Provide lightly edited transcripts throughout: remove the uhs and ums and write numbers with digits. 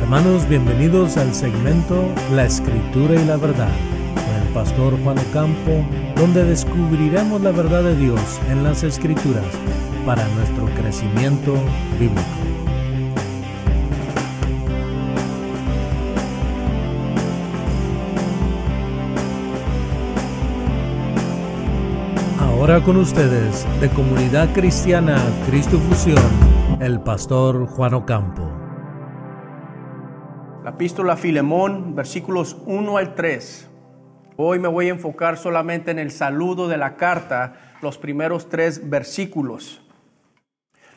Hermanos, bienvenidos al segmento La Escritura y la Verdad, con el pastor Juan Ocampo, donde descubriremos la verdad de Dios en las Escrituras para nuestro crecimiento bíblico. Ahora con ustedes, de Comunidad Cristiana Cristo Fusión, el pastor Juan Ocampo. La epístola a Filemón, versículos 1 al 3. Hoy me voy a enfocar solamente en el saludo de la carta, los primeros 3 versículos.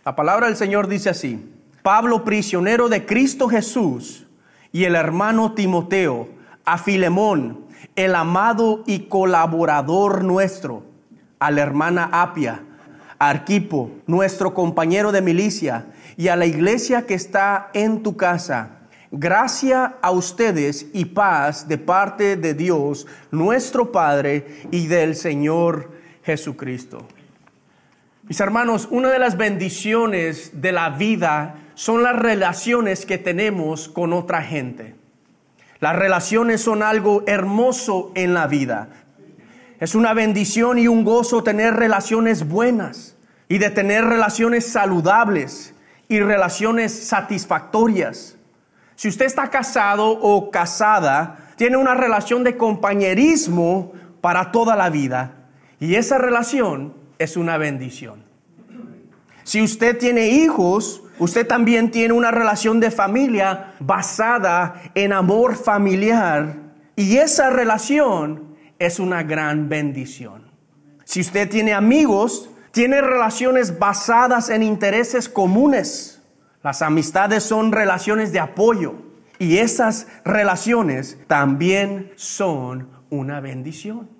La palabra del Señor dice así: Pablo, prisionero de Cristo Jesús, y el hermano Timoteo, a Filemón, el amado y colaborador nuestro, a la hermana Apia, a Arquipo, nuestro compañero de milicia, y a la iglesia que está en tu casa. Gracia a ustedes y paz de parte de Dios, nuestro Padre, y del Señor Jesucristo. Mis hermanos, una de las bendiciones de la vida son las relaciones que tenemos con otra gente. Las relaciones son algo hermoso en la vida. Es una bendición y un gozo tener relaciones buenas y de tener relaciones saludables y relaciones satisfactorias. Si usted está casado o casada, tiene una relación de compañerismo para toda la vida, y esa relación es una bendición. Si usted tiene hijos, usted también tiene una relación de familia basada en amor familiar, y esa relación es una gran bendición. Si usted tiene amigos, tiene relaciones basadas en intereses comunes. Las amistades son relaciones de apoyo, y esas relaciones también son una bendición.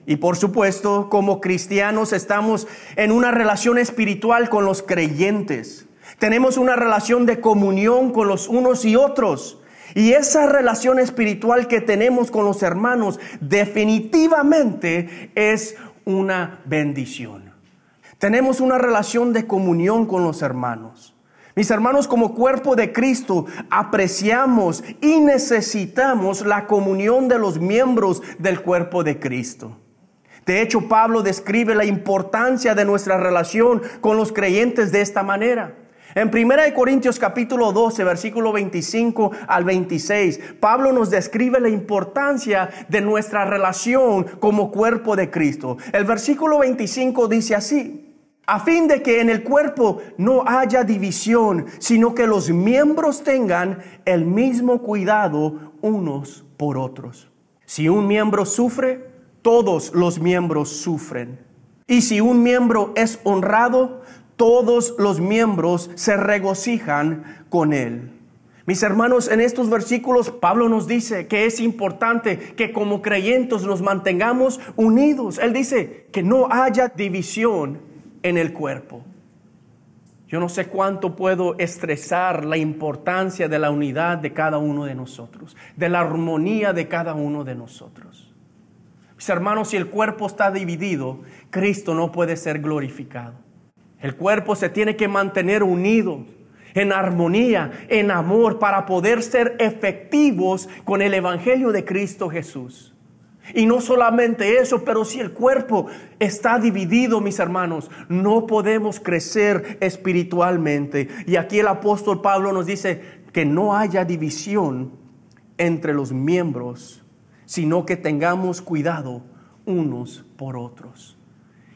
Y por supuesto, como cristianos estamos en una relación espiritual con los creyentes. Tenemos una relación de comunión con los unos y otros. Y esa relación espiritual que tenemos con los hermanos definitivamente es una bendición. Tenemos una relación de comunión con los hermanos. Mis hermanos, como cuerpo de Cristo, apreciamos y necesitamos la comunión de los miembros del cuerpo de Cristo. De hecho, Pablo describe la importancia de nuestra relación con los creyentes de esta manera. En 1 Corintios capítulo 12, versículo 25 al 26, Pablo nos describe la importancia de nuestra relación como cuerpo de Cristo. El versículo 25 dice así: a fin de que en el cuerpo no haya división, sino que los miembros tengan el mismo cuidado unos por otros. Si un miembro sufre, todos los miembros sufren. Y si un miembro es honrado, todos los miembros se regocijan con él. Mis hermanos, en estos versículos Pablo nos dice que es importante que como creyentes nos mantengamos unidos. Él dice que no haya división en el cuerpo. Yo no sé cuánto puedo estresar la importancia de la unidad de cada uno de nosotros, de la armonía de cada uno de nosotros. Mis hermanos, si el cuerpo está dividido, Cristo no puede ser glorificado. El cuerpo se tiene que mantener unido, en armonía, en amor, para poder ser efectivos con el Evangelio de Cristo Jesús. Y no solamente eso, pero si el cuerpo está dividido, mis hermanos, no podemos crecer espiritualmente. Y aquí el apóstol Pablo nos dice que no haya división entre los miembros, sino que tengamos cuidado unos por otros.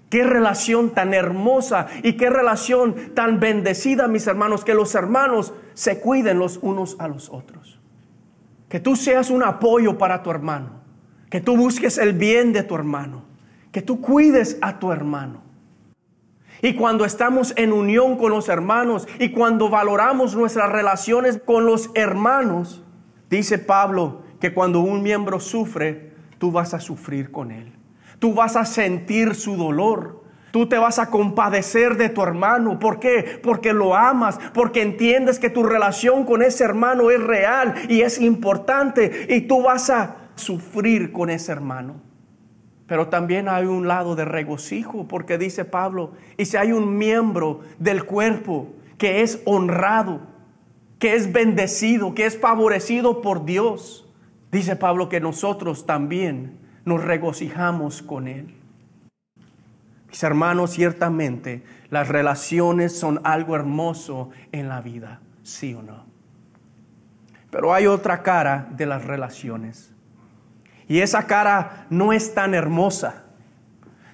Qué relación tan hermosa y qué relación tan bendecida, mis hermanos, que los hermanos se cuiden los unos a los otros. Que tú seas un apoyo para tu hermano. Que tú busques el bien de tu hermano. Que tú cuides a tu hermano. Y cuando estamos en unión con los hermanos y cuando valoramos nuestras relaciones con los hermanos, dice Pablo que cuando un miembro sufre, tú vas a sufrir con él. Tú vas a sentir su dolor. Tú te vas a compadecer de tu hermano. ¿Por qué? Porque lo amas, porque entiendes que tu relación con ese hermano es real y es importante, y tú vas a sufrir con ese hermano. Pero también hay un lado de regocijo, porque dice Pablo, y si hay un miembro del cuerpo que es honrado, que es bendecido, que es favorecido por Dios, dice Pablo que nosotros también nos regocijamos con él. Mis hermanos, ciertamente las relaciones son algo hermoso en la vida, ¿sí o no? Pero hay otra cara de las relaciones. Y esa cara no es tan hermosa.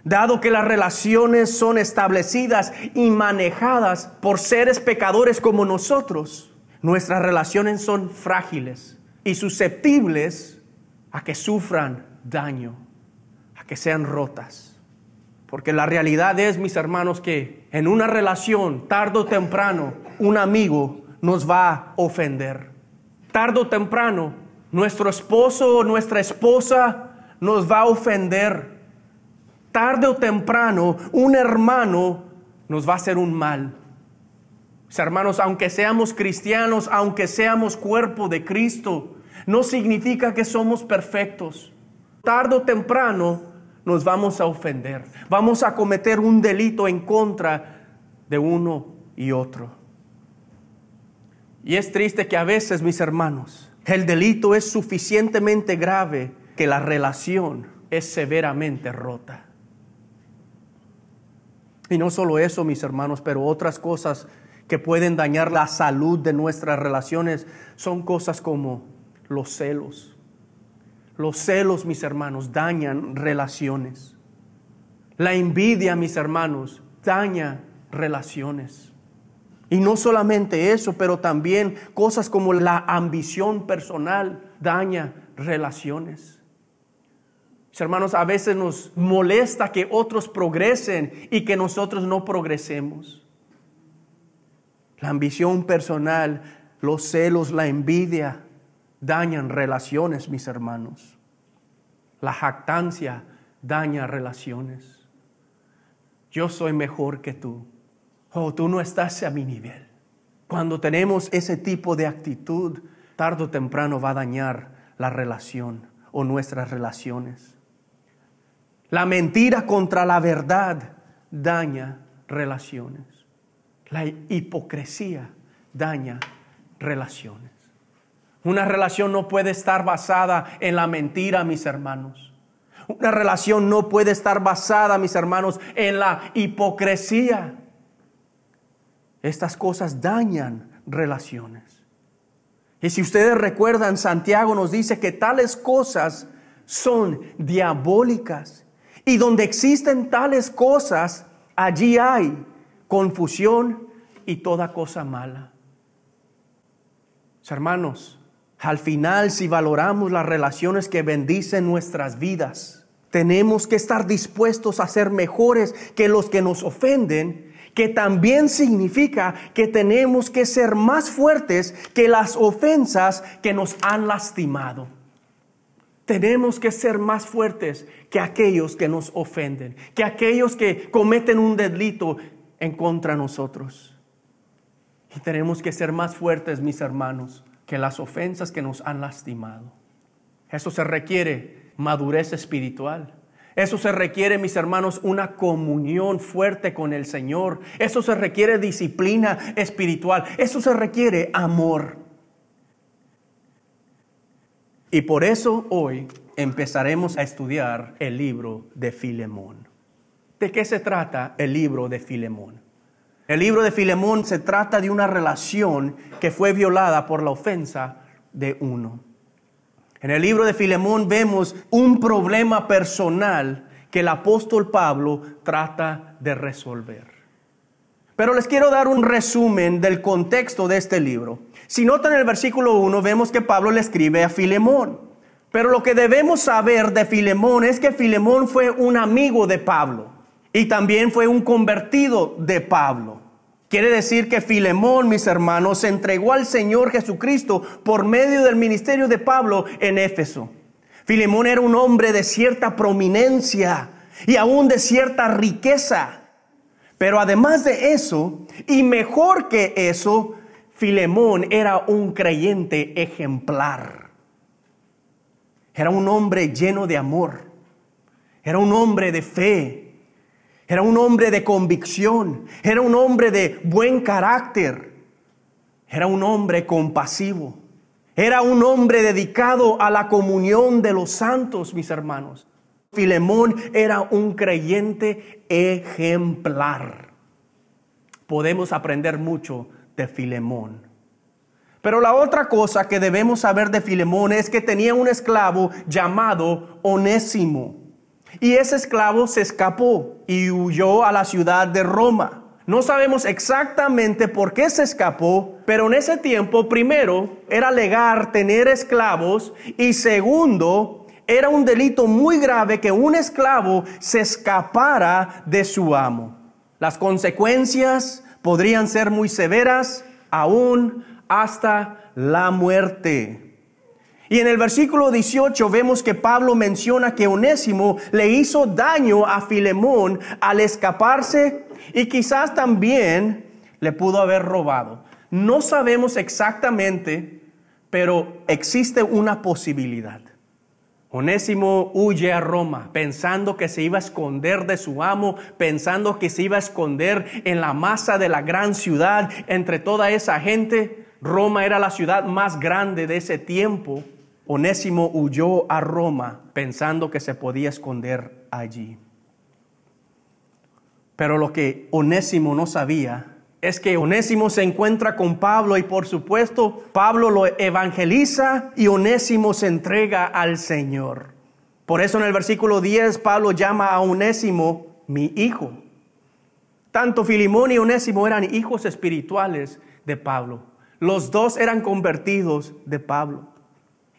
Dado que las relaciones son establecidas y manejadas por seres pecadores como nosotros, nuestras relaciones son frágiles y susceptibles a que sufran daño, a que sean rotas. Porque la realidad es, mis hermanos, que en una relación, tarde o temprano, un amigo nos va a ofender. Tarde o temprano, nuestro esposo o nuestra esposa nos va a ofender. Tarde o temprano, un hermano nos va a hacer un mal. Mis hermanos, aunque seamos cristianos, aunque seamos cuerpo de Cristo, no significa que somos perfectos. Tarde o temprano nos vamos a ofender. Vamos a cometer un delito en contra de uno y otro. Y es triste que a veces, mis hermanos, el delito es suficientemente grave que la relación es severamente rota. Y no solo eso, mis hermanos, pero otras cosas que pueden dañar la salud de nuestras relaciones son cosas como los celos. Los celos, mis hermanos, dañan relaciones. La envidia, mis hermanos, daña relaciones. Y no solamente eso, pero también cosas como la ambición personal daña relaciones. Mis hermanos, a veces nos molesta que otros progresen y que nosotros no progresemos. La ambición personal, los celos, la envidia dañan relaciones, mis hermanos. La jactancia daña relaciones. Yo soy mejor que tú. Oh, tú no estás a mi nivel. Cuando tenemos ese tipo de actitud, tarde o temprano va a dañar la relación o nuestras relaciones. La mentira contra la verdad daña relaciones. La hipocresía daña relaciones. Una relación no puede estar basada en la mentira, mis hermanos. Una relación no puede estar basada, mis hermanos, en la hipocresía. Estas cosas dañan relaciones. Y si ustedes recuerdan, Santiago nos dice que tales cosas son diabólicas. Y donde existen tales cosas, allí hay confusión y toda cosa mala. Hermanos, al final, si valoramos las relaciones que bendicen nuestras vidas, tenemos que estar dispuestos a ser mejores que los que nos ofenden, que también significa que tenemos que ser más fuertes que las ofensas que nos han lastimado. Tenemos que ser más fuertes que aquellos que nos ofenden, que aquellos que cometen un delito en contra de nosotros. Y tenemos que ser más fuertes, mis hermanos, que las ofensas que nos han lastimado. Eso se requiere madurez espiritual. Eso se requiere, mis hermanos, una comunión fuerte con el Señor. Eso se requiere disciplina espiritual. Eso se requiere amor. Y por eso hoy empezaremos a estudiar el libro de Filemón. ¿De qué se trata el libro de Filemón? El libro de Filemón se trata de una relación que fue violada por la ofensa de uno. En el libro de Filemón vemos un problema personal que el apóstol Pablo trata de resolver. Pero les quiero dar un resumen del contexto de este libro. Si notan en el versículo 1, vemos que Pablo le escribe a Filemón. Pero lo que debemos saber de Filemón es que Filemón fue un amigo de Pablo y también fue un convertido de Pablo. Quiere decir que Filemón, mis hermanos, se entregó al Señor Jesucristo por medio del ministerio de Pablo en Éfeso. Filemón era un hombre de cierta prominencia y aún de cierta riqueza. Pero además de eso, y mejor que eso, Filemón era un creyente ejemplar. Era un hombre lleno de amor. Era un hombre de fe. Era un hombre de convicción. Era un hombre de buen carácter. Era un hombre compasivo. Era un hombre dedicado a la comunión de los santos, mis hermanos. Filemón era un creyente ejemplar. Podemos aprender mucho de Filemón. Pero la otra cosa que debemos saber de Filemón es que tenía un esclavo llamado Onésimo. Y ese esclavo se escapó y huyó a la ciudad de Roma. No sabemos exactamente por qué se escapó, pero en ese tiempo, primero, era legal tener esclavos y segundo, era un delito muy grave que un esclavo se escapara de su amo. Las consecuencias podrían ser muy severas, aún hasta la muerte. Y en el versículo 18 vemos que Pablo menciona que Onésimo le hizo daño a Filemón al escaparse y quizás también le pudo haber robado. No sabemos exactamente, pero existe una posibilidad. Onésimo huye a Roma pensando que se iba a esconder de su amo, pensando que se iba a esconder en la masa de la gran ciudad entre toda esa gente. Roma era la ciudad más grande de ese tiempo. Onésimo huyó a Roma pensando que se podía esconder allí. Pero lo que Onésimo no sabía es que Onésimo se encuentra con Pablo y por supuesto Pablo lo evangeliza y Onésimo se entrega al Señor. Por eso en el versículo 10 Pablo llama a Onésimo mi hijo. Tanto Filemón y Onésimo eran hijos espirituales de Pablo. Los dos eran convertidos de Pablo.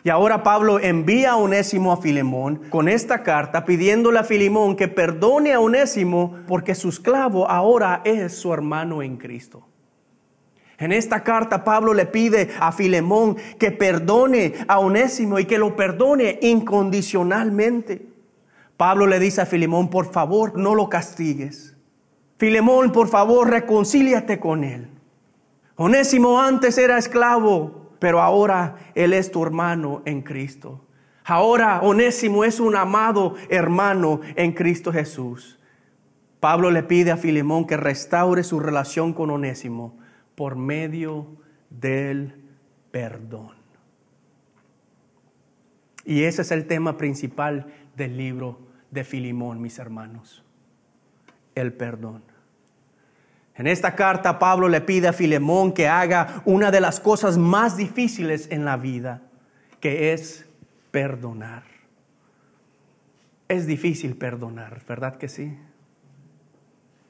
Y ahora Pablo envía a Onésimo a Filemón con esta carta pidiéndole a Filemón que perdone a Onésimo porque su esclavo ahora es su hermano en Cristo. En esta carta Pablo le pide a Filemón que perdone a Onésimo y que lo perdone incondicionalmente. Pablo le dice a Filemón, por favor, no lo castigues. Filemón, por favor, reconcíliate con él. Onésimo antes era esclavo, pero ahora él es tu hermano en Cristo. Ahora Onésimo es un amado hermano en Cristo Jesús. Pablo le pide a Filemón que restaure su relación con Onésimo por medio del perdón. Y ese es el tema principal del libro de Filemón, mis hermanos. El perdón. En esta carta Pablo le pide a Filemón que haga una de las cosas más difíciles en la vida, que es perdonar. Es difícil perdonar, ¿verdad que sí?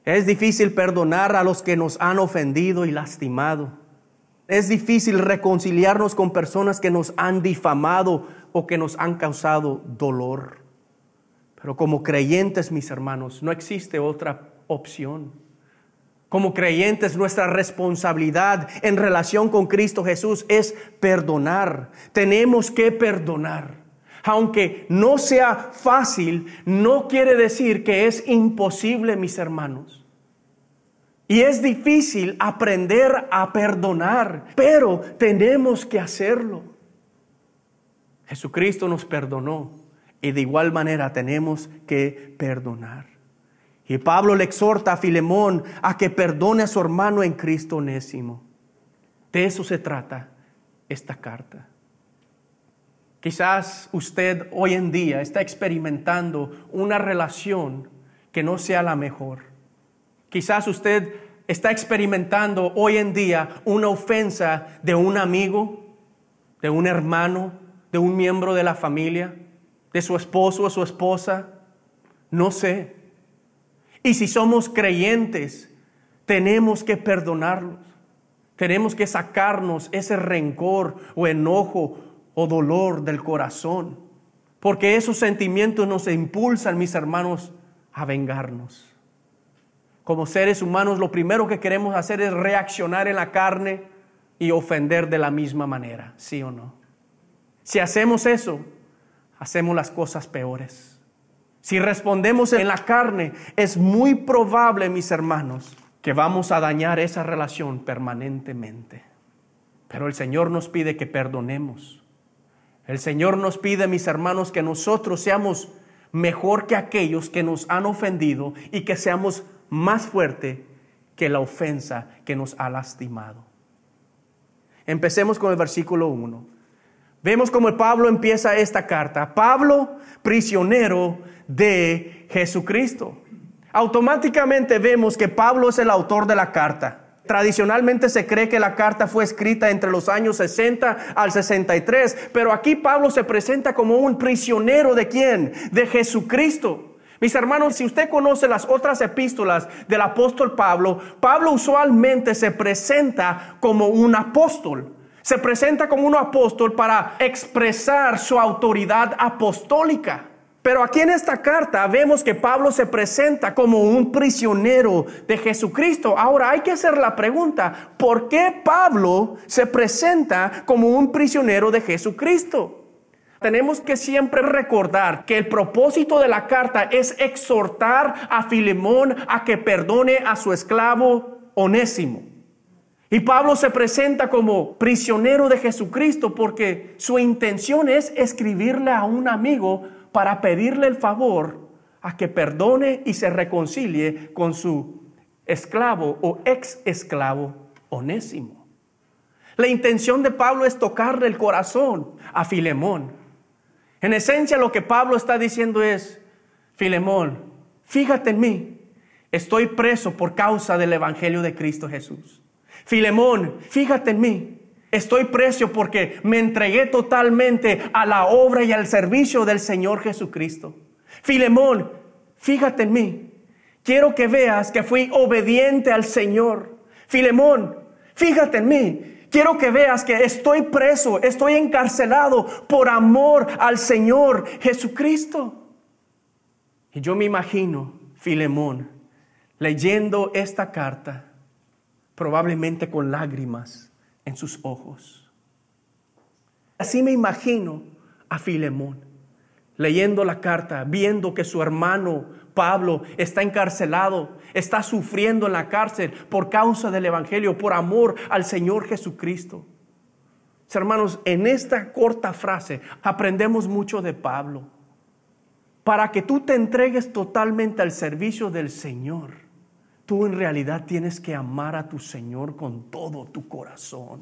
Es difícil perdonar a los que nos han ofendido y lastimado. Es difícil reconciliarnos con personas que nos han difamado o que nos han causado dolor. Pero como creyentes, mis hermanos, no existe otra opción. Como creyentes, nuestra responsabilidad en relación con Cristo Jesús es perdonar. Tenemos que perdonar. Aunque no sea fácil, no quiere decir que es imposible, mis hermanos. Y es difícil aprender a perdonar, pero tenemos que hacerlo. Jesucristo nos perdonó y de igual manera tenemos que perdonar. Y Pablo le exhorta a Filemón a que perdone a su hermano en Cristo Onésimo. De eso se trata esta carta. Quizás usted hoy en día está experimentando una relación que no sea la mejor. Quizás usted está experimentando hoy en día una ofensa de un amigo, de un hermano, de un miembro de la familia, de su esposo o su esposa. No sé. Y si somos creyentes, tenemos que perdonarlos. Tenemos que sacarnos ese rencor o enojo o dolor del corazón. Porque esos sentimientos nos impulsan, mis hermanos, a vengarnos. Como seres humanos, lo primero que queremos hacer es reaccionar en la carne y ofender de la misma manera, ¿sí o no? Si hacemos eso, hacemos las cosas peores. Si respondemos en la carne, es muy probable, mis hermanos, que vamos a dañar esa relación permanentemente. Pero el Señor nos pide que perdonemos. El Señor nos pide, mis hermanos, que nosotros seamos mejor que aquellos que nos han ofendido y que seamos más fuertes que la ofensa que nos ha lastimado. Empecemos con el versículo 1. Vemos cómo Pablo empieza esta carta. Pablo, prisionero de Jesucristo. Automáticamente vemos que Pablo es el autor de la carta. Tradicionalmente se cree que la carta fue escrita entre los años 60 al 63, pero aquí Pablo se presenta como un prisionero ¿de quién? De Jesucristo. Mis hermanos, si usted conoce las otras epístolas del apóstol Pablo, Pablo usualmente se presenta como un apóstol. Se presenta como un apóstol para expresar su autoridad apostólica. Pero aquí en esta carta vemos que Pablo se presenta como un prisionero de Jesucristo. Ahora hay que hacer la pregunta, ¿por qué Pablo se presenta como un prisionero de Jesucristo? Tenemos que siempre recordar que el propósito de la carta es exhortar a Filemón a que perdone a su esclavo Onésimo. Y Pablo se presenta como prisionero de Jesucristo porque su intención es escribirle a un amigo para pedirle el favor a que perdone y se reconcilie con su esclavo o ex esclavo Onésimo. La intención de Pablo es tocarle el corazón a Filemón. En esencia lo que Pablo está diciendo es: Filemón, fíjate en mí, estoy preso por causa del evangelio de Cristo Jesús. Filemón, fíjate en mí, estoy preso porque me entregué totalmente a la obra y al servicio del Señor Jesucristo. Filemón, fíjate en mí, quiero que veas que fui obediente al Señor. Filemón, fíjate en mí, quiero que veas que estoy preso, estoy encarcelado por amor al Señor Jesucristo. Y yo me imagino Filemón leyendo esta carta, probablemente con lágrimas en sus ojos. Así me imagino a Filemón leyendo la carta, viendo que su hermano Pablo está encarcelado, está sufriendo en la cárcel por causa del evangelio, por amor al Señor Jesucristo. Hermanos, en esta corta frase aprendemos mucho de Pablo. Para que tú te entregues totalmente al servicio del Señor, tú en realidad tienes que amar a tu Señor con todo tu corazón.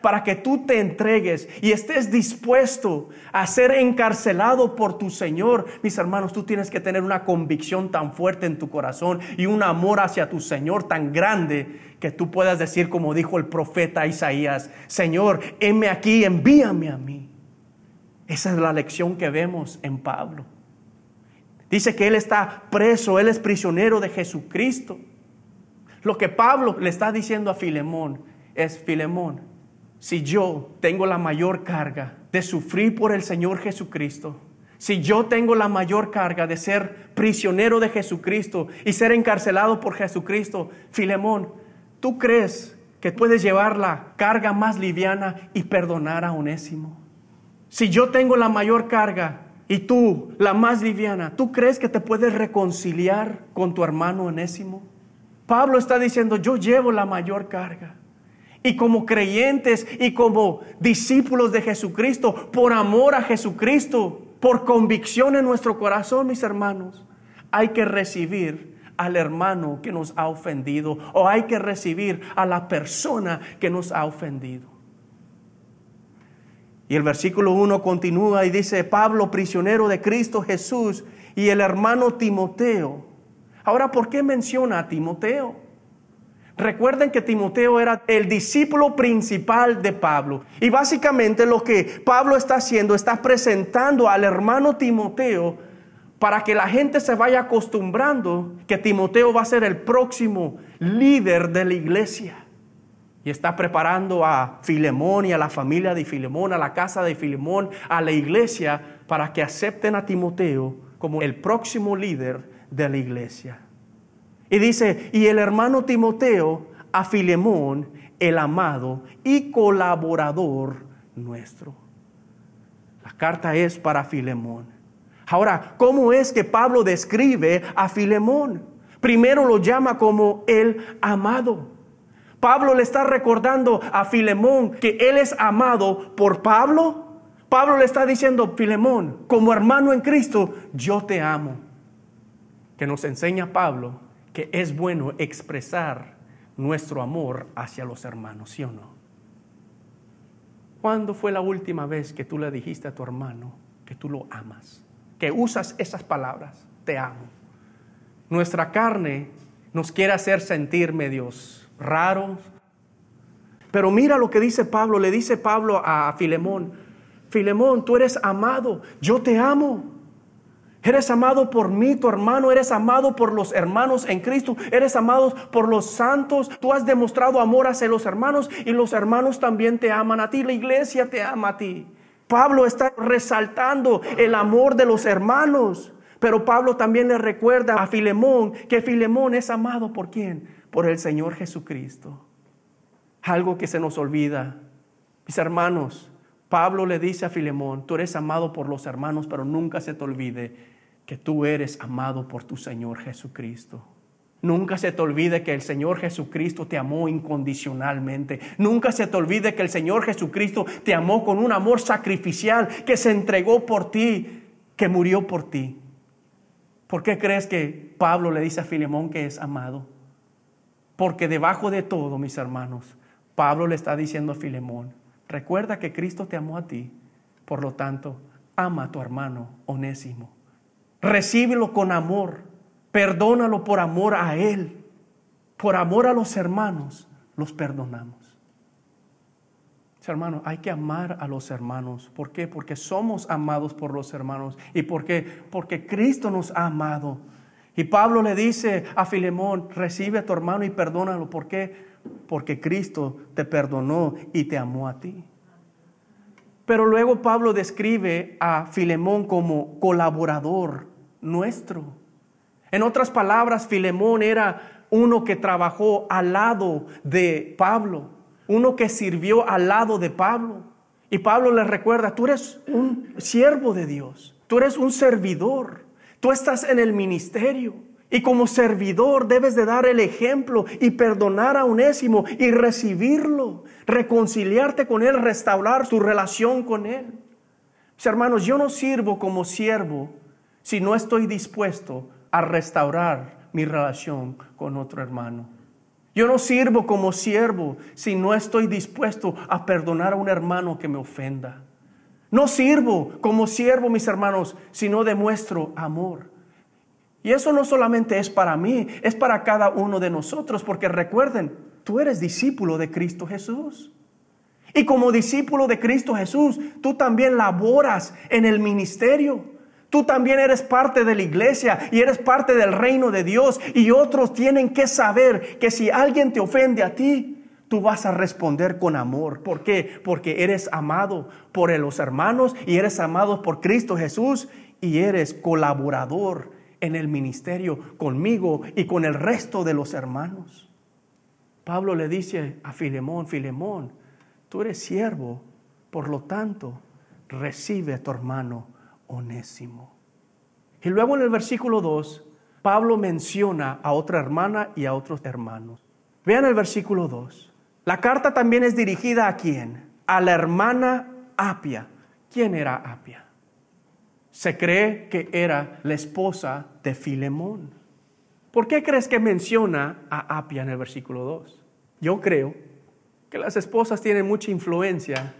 Para que tú te entregues y estés dispuesto a ser encarcelado por tu Señor, mis hermanos, tú tienes que tener una convicción tan fuerte en tu corazón y un amor hacia tu Señor tan grande que tú puedas decir, como dijo el profeta Isaías: Señor, heme aquí, envíame a mí. Esa es la lección que vemos en Pablo. Dice que él está preso, él es prisionero de Jesucristo. Lo que Pablo le está diciendo a Filemón es: Filemón, si yo tengo la mayor carga de sufrir por el Señor Jesucristo, si yo tengo la mayor carga de ser prisionero de Jesucristo y ser encarcelado por Jesucristo, Filemón, ¿tú crees que puedes llevar la carga más liviana y perdonar a Onésimo? Si yo tengo la mayor carga y tú la más liviana, ¿tú crees que te puedes reconciliar con tu hermano Onésimo? Pablo está diciendo: yo llevo la mayor carga. Y como creyentes y como discípulos de Jesucristo, por amor a Jesucristo, por convicción en nuestro corazón, mis hermanos, hay que recibir al hermano que nos ha ofendido, o hay que recibir a la persona que nos ha ofendido. Y el versículo 1 continúa y dice: Pablo, prisionero de Cristo Jesús, y el hermano Timoteo. Ahora, ¿por qué menciona a Timoteo? Recuerden que Timoteo era el discípulo principal de Pablo. Y básicamente lo que Pablo está haciendo, está presentando al hermano Timoteo para que la gente se vaya acostumbrando que Timoteo va a ser el próximo líder de la iglesia. Y está preparando a Filemón y a la familia de Filemón, a la casa de Filemón, a la iglesia, para que acepten a Timoteo como el próximo líder de la iglesia. Y dice: y el hermano Timoteo a Filemón, el amado y colaborador nuestro. La carta es para Filemón. Ahora, ¿cómo es que Pablo describe a Filemón? Primero lo llama como el amado. Pablo le está recordando a Filemón que él es amado por Pablo. Pablo le está diciendo: Filemón, como hermano en Cristo, yo te amo. Que nos enseña Pablo que es bueno expresar nuestro amor hacia los hermanos, ¿sí o no? ¿Cuándo fue la última vez que tú le dijiste a tu hermano que tú lo amas? Que usas esas palabras, te amo. Nuestra carne nos quiere hacer sentir medios raros. Pero mira lo que dice Pablo, le dice Pablo a Filemón: Filemón, tú eres amado, yo te amo. Eres amado por mí, tu hermano, eres amado por los hermanos en Cristo, eres amado por los santos. Tú has demostrado amor hacia los hermanos y los hermanos también te aman a ti, la iglesia te ama a ti. Pablo está resaltando el amor de los hermanos, pero Pablo también le recuerda a Filemón que Filemón es amado ¿por quién? Por el Señor Jesucristo. Algo que se nos olvida, mis hermanos. Pablo le dice a Filemón: tú eres amado por los hermanos, pero nunca se te olvide que tú eres amado por tu Señor Jesucristo. Nunca se te olvide que el Señor Jesucristo te amó incondicionalmente. Nunca se te olvide que el Señor Jesucristo te amó con un amor sacrificial, que se entregó por ti, que murió por ti. ¿Por qué crees que Pablo le dice a Filemón que es amado? Porque debajo de todo, mis hermanos, Pablo le está diciendo a Filemón: recuerda que Cristo te amó a ti, por lo tanto, ama a tu hermano Onésimo. Recíbelo con amor, perdónalo por amor a Él. Por amor a los hermanos, los perdonamos. Hermanos, hay que amar a los hermanos. ¿Por qué? Porque somos amados por los hermanos. ¿Y por qué? Porque Cristo nos ha amado. Y Pablo le dice a Filemón: recibe a tu hermano y perdónalo. ¿Por qué? Porque Cristo te perdonó y te amó a ti. Pero luego Pablo describe a Filemón como colaborador nuestro. En otras palabras, Filemón era uno que trabajó al lado de Pablo, uno que sirvió al lado de Pablo. Y Pablo le recuerda: tú eres un siervo de Dios, tú eres un servidor, tú estás en el ministerio. Y como servidor debes de dar el ejemplo y perdonar a Onésimo y recibirlo, reconciliarte con él, restaurar tu relación con él. Mis hermanos, yo no sirvo como siervo si no estoy dispuesto a restaurar mi relación con otro hermano. Yo no sirvo como siervo si no estoy dispuesto a perdonar a un hermano que me ofenda. No sirvo como siervo, mis hermanos, si no demuestro amor. Y eso no solamente es para mí, es para cada uno de nosotros, porque recuerden, tú eres discípulo de Cristo Jesús. Y como discípulo de Cristo Jesús, tú también laboras en el ministerio. Tú también eres parte de la iglesia y eres parte del reino de Dios. Y otros tienen que saber que si alguien te ofende a ti, tú vas a responder con amor. ¿Por qué? Porque eres amado por los hermanos y eres amado por Cristo Jesús y eres colaborador en el ministerio conmigo y con el resto de los hermanos. Pablo le dice a Filemón: Filemón, tú eres siervo, por lo tanto, recibe a tu hermano Onésimo. Y luego en el versículo 2, Pablo menciona a otra hermana y a otros hermanos. Vean el versículo 2. La carta también es dirigida ¿a quién? A la hermana Apia. ¿Quién era Apia? Se cree que era la esposa de Filemón. ¿Por qué crees que menciona a Apia en el versículo 2? Yo creo que las esposas tienen mucha influencia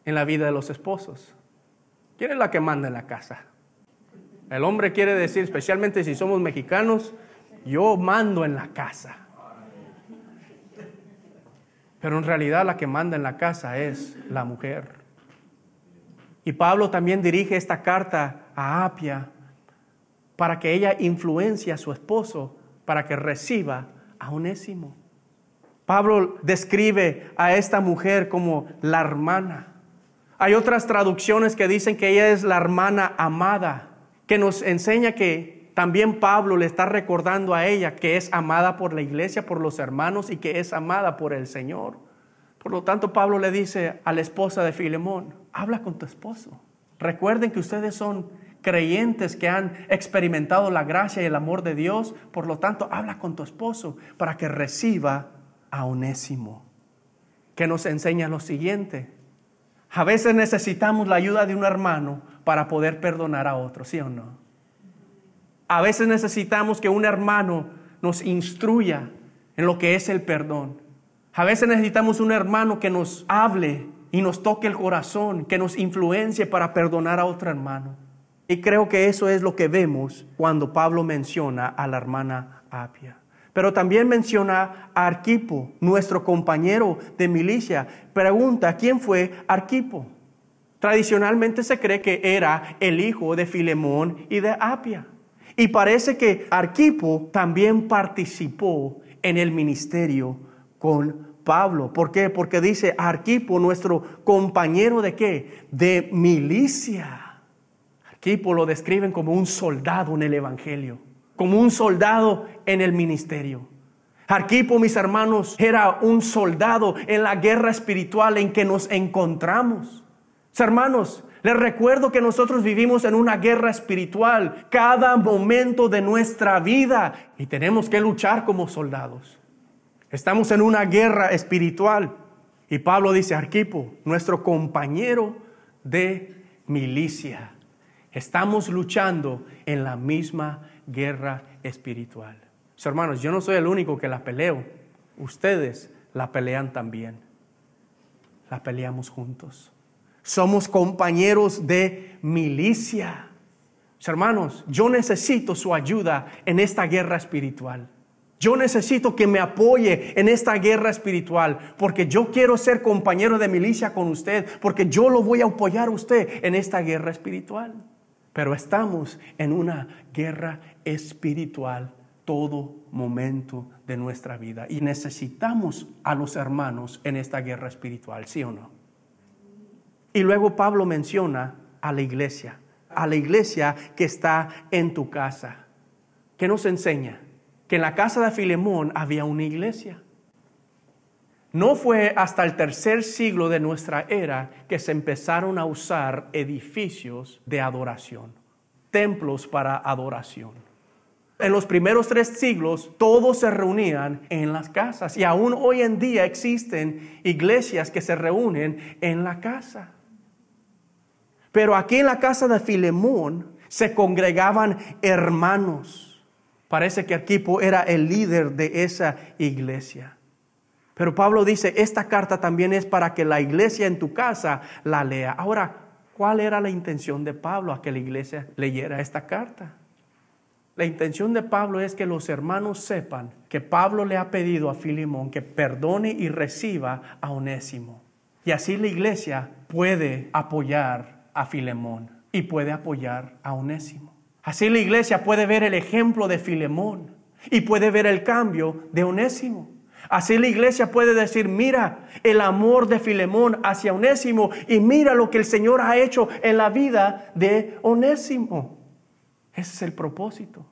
en la vida de los esposos. ¿Quién es la que manda en la casa? El hombre quiere decir, especialmente si somos mexicanos: yo mando en la casa. Pero en realidad la que manda en la casa es la mujer. Y Pablo también dirige esta carta a Apia para que ella influencie a su esposo para que reciba a Onésimo. Pablo describe a esta mujer como la hermana. Hay otras traducciones que dicen que ella es la hermana amada, que nos enseña que también Pablo le está recordando a ella que es amada por la iglesia, por los hermanos y que es amada por el Señor. Por lo tanto, Pablo le dice a la esposa de Filemón: habla con tu esposo. Recuerden que ustedes son creyentes que han experimentado la gracia y el amor de Dios. Por lo tanto, habla con tu esposo para que reciba a Onésimo. Que nos enseña lo siguiente: a veces necesitamos la ayuda de un hermano para poder perdonar a otro, ¿sí o no? A veces necesitamos que un hermano nos instruya en lo que es el perdón. A veces necesitamos un hermano que nos hable y nos toque el corazón, que nos influencie para perdonar a otro hermano. Y creo que eso es lo que vemos cuando Pablo menciona a la hermana Apia. Pero también menciona a Arquipo, nuestro compañero de milicia. Pregunta, ¿quién fue Arquipo? Tradicionalmente se cree que era el hijo de Filemón y de Apia. Y parece que Arquipo también participó en el ministerio con Pablo. ¿Por qué? Porque dice Arquipo, nuestro compañero de ¿qué? De milicia. Arquipo lo describen como un soldado en el evangelio, como un soldado en el ministerio. Arquipo, mis hermanos, era un soldado en la guerra espiritual en que nos encontramos. Hermanos, les recuerdo que nosotros vivimos en una guerra espiritual cada momento de nuestra vida y tenemos que luchar como soldados. Estamos en una guerra espiritual y Pablo dice, Arquipo, nuestro compañero de milicia. Estamos luchando en la misma guerra espiritual. Hermanos, yo no soy el único que la peleo. Ustedes la pelean también. La peleamos juntos. Somos compañeros de milicia. Hermanos, yo necesito su ayuda en esta guerra espiritual. Yo necesito que me apoye en esta guerra espiritual, porque yo quiero ser compañero de milicia con usted, porque yo lo voy a apoyar a usted en esta guerra espiritual. Pero estamos en una guerra espiritual todo momento de nuestra vida y necesitamos a los hermanos en esta guerra espiritual, ¿sí o no? Y luego Pablo menciona a la iglesia que está en tu casa. ¿Qué nos enseña? Que en la casa de Filemón había una iglesia. No fue hasta el tercer siglo de nuestra era que se empezaron a usar edificios de adoración, templos para adoración. En los primeros 3 siglos, todos se reunían en las casas y aún hoy en día existen iglesias que se reúnen en la casa. Pero aquí en la casa de Filemón se congregaban hermanos. Parece que Arquipo era el líder de esa iglesia. Pero Pablo dice, esta carta también es para que la iglesia en tu casa la lea. Ahora, ¿cuál era la intención de Pablo a que la iglesia leyera esta carta? La intención de Pablo es que los hermanos sepan que Pablo le ha pedido a Filemón que perdone y reciba a Onésimo. Y así la iglesia puede apoyar a Filemón y puede apoyar a Onésimo. Así la iglesia puede ver el ejemplo de Filemón y puede ver el cambio de Onésimo. Así la iglesia puede decir, mira el amor de Filemón hacia Onésimo y mira lo que el Señor ha hecho en la vida de Onésimo. Ese es el propósito.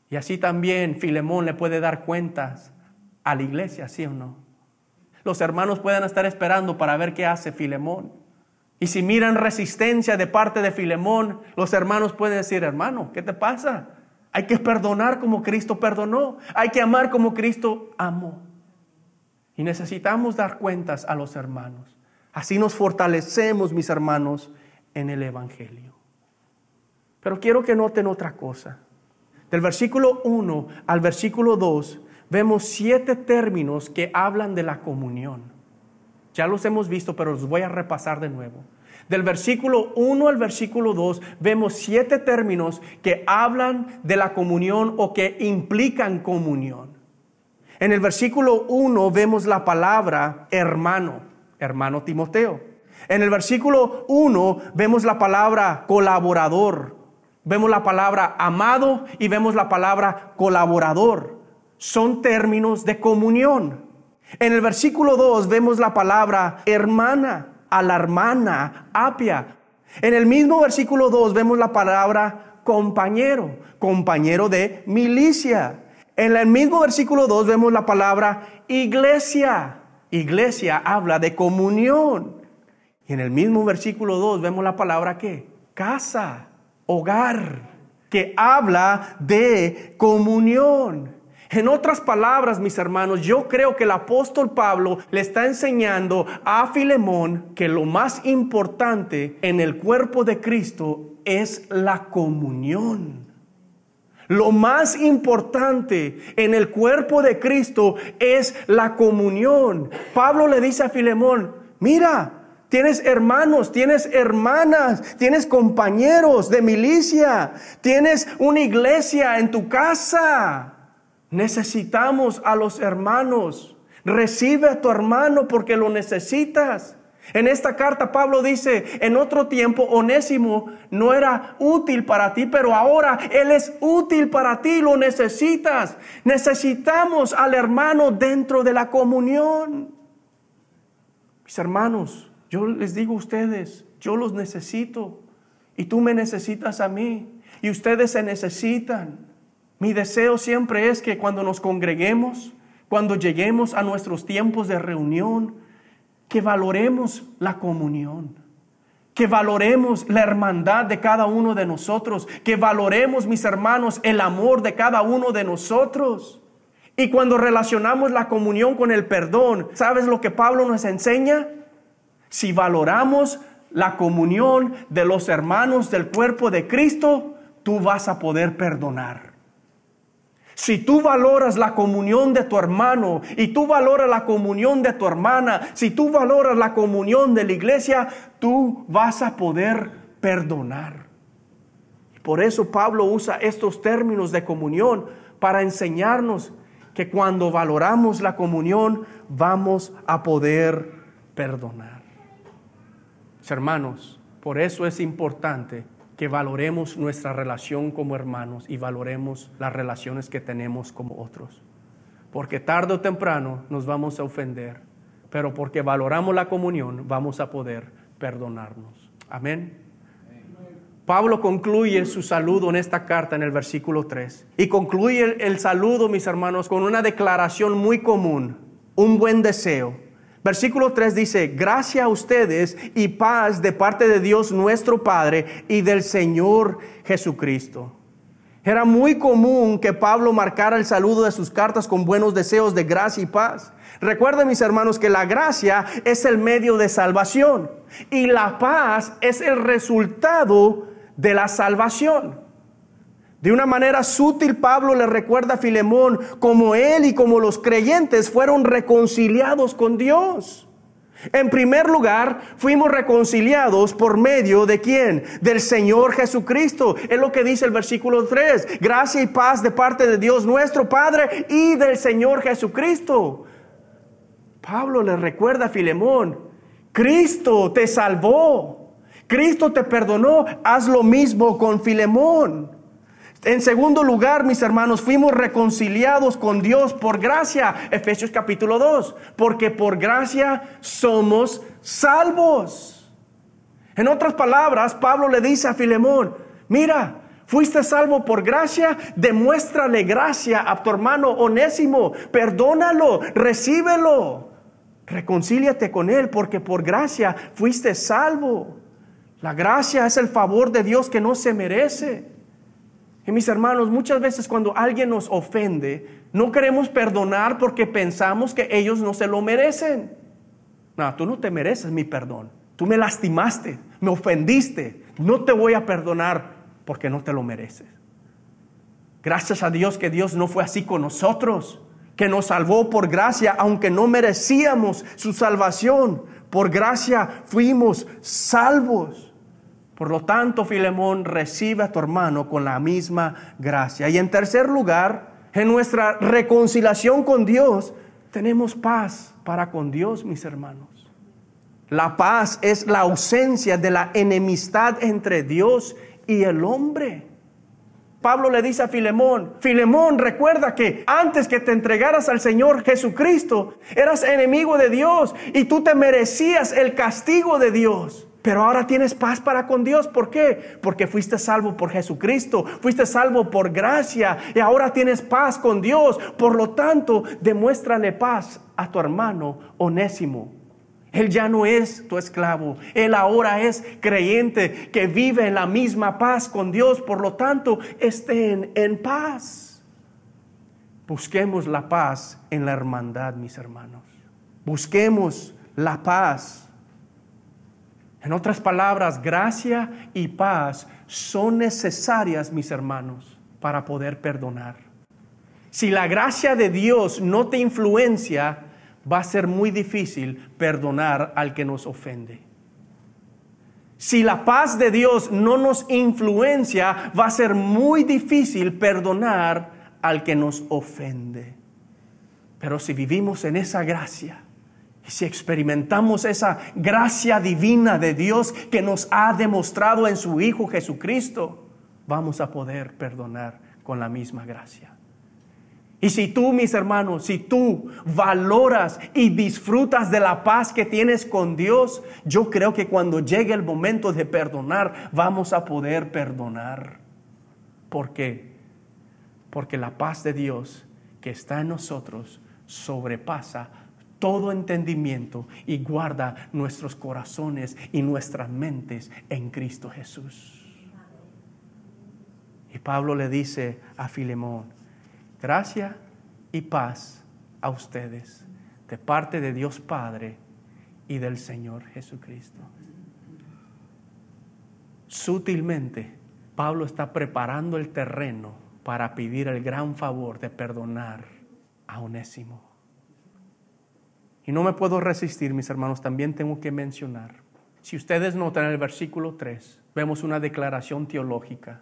Y así también Filemón le puede dar cuentas a la iglesia, ¿sí o no? Los hermanos pueden estar esperando para ver qué hace Filemón. Y si miran resistencia de parte de Filemón, los hermanos pueden decir, hermano, ¿qué te pasa? Hay que perdonar como Cristo perdonó. Hay que amar como Cristo amó. Y necesitamos dar cuentas a los hermanos. Así nos fortalecemos, mis hermanos, en el Evangelio. Pero quiero que noten otra cosa. Del versículo 1 al versículo 2, vemos 7 términos que hablan de la comunión. Ya los hemos visto, pero los voy a repasar de nuevo. Del versículo 1 al versículo 2, vemos 7 términos que hablan de la comunión o que implican comunión. En el versículo 1 vemos la palabra hermano, hermano Timoteo. En el versículo 1 vemos la palabra colaborador. Vemos la palabra amado y vemos la palabra colaborador. Son términos de comunión. En el versículo 2 vemos la palabra hermana, a la hermana Apia. En el mismo versículo 2 vemos la palabra compañero, compañero de milicia. En el mismo versículo 2 vemos la palabra iglesia. Iglesia habla de comunión. Y en el mismo versículo 2 vemos la palabra ¿qué? Casa, hogar, que habla de comunión. En otras palabras, mis hermanos, yo creo que el apóstol Pablo le está enseñando a Filemón que lo más importante en el cuerpo de Cristo es la comunión. Lo más importante en el cuerpo de Cristo es la comunión. Pablo le dice a Filemón, mira, tienes hermanos, tienes hermanas, tienes compañeros de milicia, tienes una iglesia en tu casa. Necesitamos a los hermanos. Recibe a tu hermano porque lo necesitas. En esta carta Pablo dice, en otro tiempo Onésimo no era útil para ti, pero ahora él es útil para ti, lo necesitas. Necesitamos al hermano dentro de la comunión. Mis hermanos, yo les digo a ustedes, yo los necesito y tú me necesitas a mí y ustedes se necesitan. Mi deseo siempre es que cuando nos congreguemos, cuando lleguemos a nuestros tiempos de reunión, que valoremos la comunión, que valoremos la hermandad de cada uno de nosotros, que valoremos, mis hermanos, el amor de cada uno de nosotros. Y cuando relacionamos la comunión con el perdón, ¿sabes lo que Pablo nos enseña? Si valoramos la comunión de los hermanos del cuerpo de Cristo, tú vas a poder perdonar. Si tú valoras la comunión de tu hermano y tú valoras la comunión de tu hermana, si tú valoras la comunión de la iglesia, tú vas a poder perdonar. Por eso Pablo usa estos términos de comunión para enseñarnos que cuando valoramos la comunión vamos a poder perdonar. Mis hermanos, por eso es importante que valoremos nuestra relación como hermanos y valoremos las relaciones que tenemos como otros. Porque tarde o temprano nos vamos a ofender, pero porque valoramos la comunión vamos a poder perdonarnos. Amén. Pablo concluye su saludo en esta carta en el versículo 3. Y concluye el saludo, mis hermanos, con una declaración muy común, un buen deseo. Versículo 3 dice, gracia a ustedes y paz de parte de Dios nuestro Padre y del Señor Jesucristo. Era muy común que Pablo marcara el saludo de sus cartas con buenos deseos de gracia y paz. Recuerden, mis hermanos, que la gracia es el medio de salvación y la paz es el resultado de la salvación. De una manera sutil, Pablo le recuerda a Filemón cómo él y como los creyentes fueron reconciliados con Dios. En primer lugar, fuimos reconciliados por medio de ¿quién? Del Señor Jesucristo. Es lo que dice el versículo 3. Gracia y paz de parte de Dios nuestro Padre y del Señor Jesucristo. Pablo le recuerda a Filemón, Cristo te salvó, Cristo te perdonó, haz lo mismo con Filemón. En segundo lugar, mis hermanos, fuimos reconciliados con Dios por gracia. Efesios capítulo 2. Porque por gracia somos salvos. En otras palabras, Pablo le dice a Filemón, mira, fuiste salvo por gracia, demuéstrale gracia a tu hermano Onésimo. Perdónalo, recíbelo. Reconcíliate con él porque por gracia fuiste salvo. La gracia es el favor de Dios que no se merece. Y mis hermanos, muchas veces cuando alguien nos ofende, no queremos perdonar porque pensamos que ellos no se lo merecen. No, tú no te mereces mi perdón. Tú me lastimaste, me ofendiste. No te voy a perdonar porque no te lo mereces. Gracias a Dios que Dios no fue así con nosotros, que nos salvó por gracia, aunque no merecíamos su salvación. Por gracia fuimos salvos. Por lo tanto, Filemón, recibe a tu hermano con la misma gracia. Y en tercer lugar, en nuestra reconciliación con Dios, tenemos paz para con Dios, mis hermanos. La paz es la ausencia de la enemistad entre Dios y el hombre. Pablo le dice a Filemón, Filemón, recuerda que antes que te entregaras al Señor Jesucristo, eras enemigo de Dios y tú te merecías el castigo de Dios. Pero ahora tienes paz para con Dios. ¿Por qué? Porque fuiste salvo por Jesucristo, fuiste salvo por gracia y ahora tienes paz con Dios. Por lo tanto, demuéstrale paz a tu hermano Onésimo. Él ya no es tu esclavo, él ahora es creyente que vive en la misma paz con Dios. Por lo tanto, estén en paz. Busquemos la paz en la hermandad, mis hermanos. Busquemos la paz. En otras palabras, gracia y paz son necesarias, mis hermanos, para poder perdonar. Si la gracia de Dios no te influencia, va a ser muy difícil perdonar al que nos ofende. Si la paz de Dios no nos influencia, va a ser muy difícil perdonar al que nos ofende. Pero si vivimos en esa gracia, y si experimentamos esa gracia divina de Dios que nos ha demostrado en su Hijo Jesucristo, vamos a poder perdonar con la misma gracia. Y si tú, mis hermanos, si tú valoras y disfrutas de la paz que tienes con Dios, yo creo que cuando llegue el momento de perdonar, vamos a poder perdonar. ¿Por qué? Porque la paz de Dios que está en nosotros sobrepasa todo entendimiento y guarda nuestros corazones y nuestras mentes en Cristo Jesús. Y Pablo le dice a Filemón: gracia y paz a ustedes de parte de Dios Padre y del Señor Jesucristo. Sutilmente, Pablo está preparando el terreno para pedir el gran favor de perdonar a Onésimo. Y no me puedo resistir, mis hermanos, también tengo que mencionar. Si ustedes notan en el versículo 3, vemos una declaración teológica.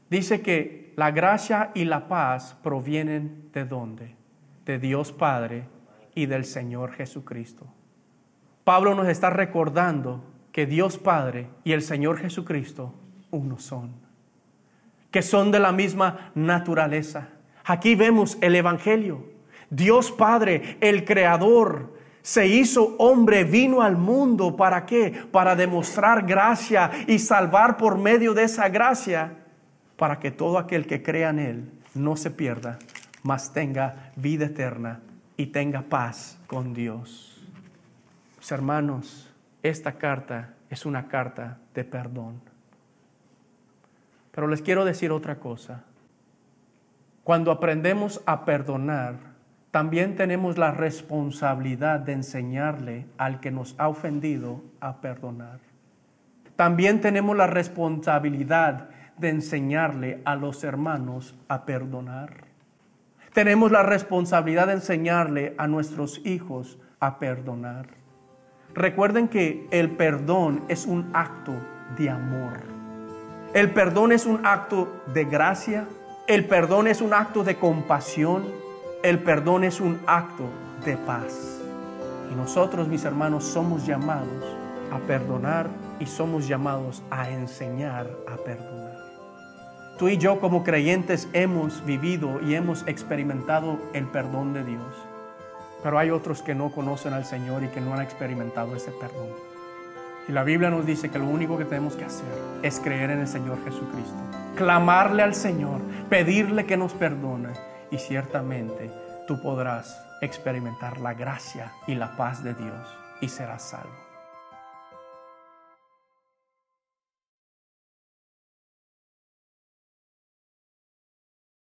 Dice que la gracia y la paz provienen ¿de dónde? De Dios Padre y del Señor Jesucristo. Pablo nos está recordando que Dios Padre y el Señor Jesucristo uno son, que son de la misma naturaleza. Aquí vemos el Evangelio. Dios Padre, el Creador, se hizo hombre, vino al mundo. ¿Para qué? Para demostrar gracia y salvar por medio de esa gracia, para que todo aquel que crea en Él no se pierda, mas tenga vida eterna y tenga paz con Dios. Mis hermanos, esta carta es una carta de perdón. Pero les quiero decir otra cosa. Cuando aprendemos a perdonar, también tenemos la responsabilidad de enseñarle al que nos ha ofendido a perdonar. También tenemos la responsabilidad de enseñarle a los hermanos a perdonar. Tenemos la responsabilidad de enseñarle a nuestros hijos a perdonar. Recuerden que el perdón es un acto de amor. El perdón es un acto de gracia. El perdón es un acto de compasión. El perdón es un acto de paz. Y nosotros, mis hermanos, somos llamados a perdonar y somos llamados a enseñar a perdonar. Tú y yo como creyentes hemos vivido y hemos experimentado el perdón de Dios. Pero hay otros que no conocen al Señor y que no han experimentado ese perdón. Y la Biblia nos dice que lo único que tenemos que hacer es creer en el Señor Jesucristo. Clamarle al Señor, pedirle que nos perdone. Y ciertamente tú podrás experimentar la gracia y la paz de Dios y serás salvo.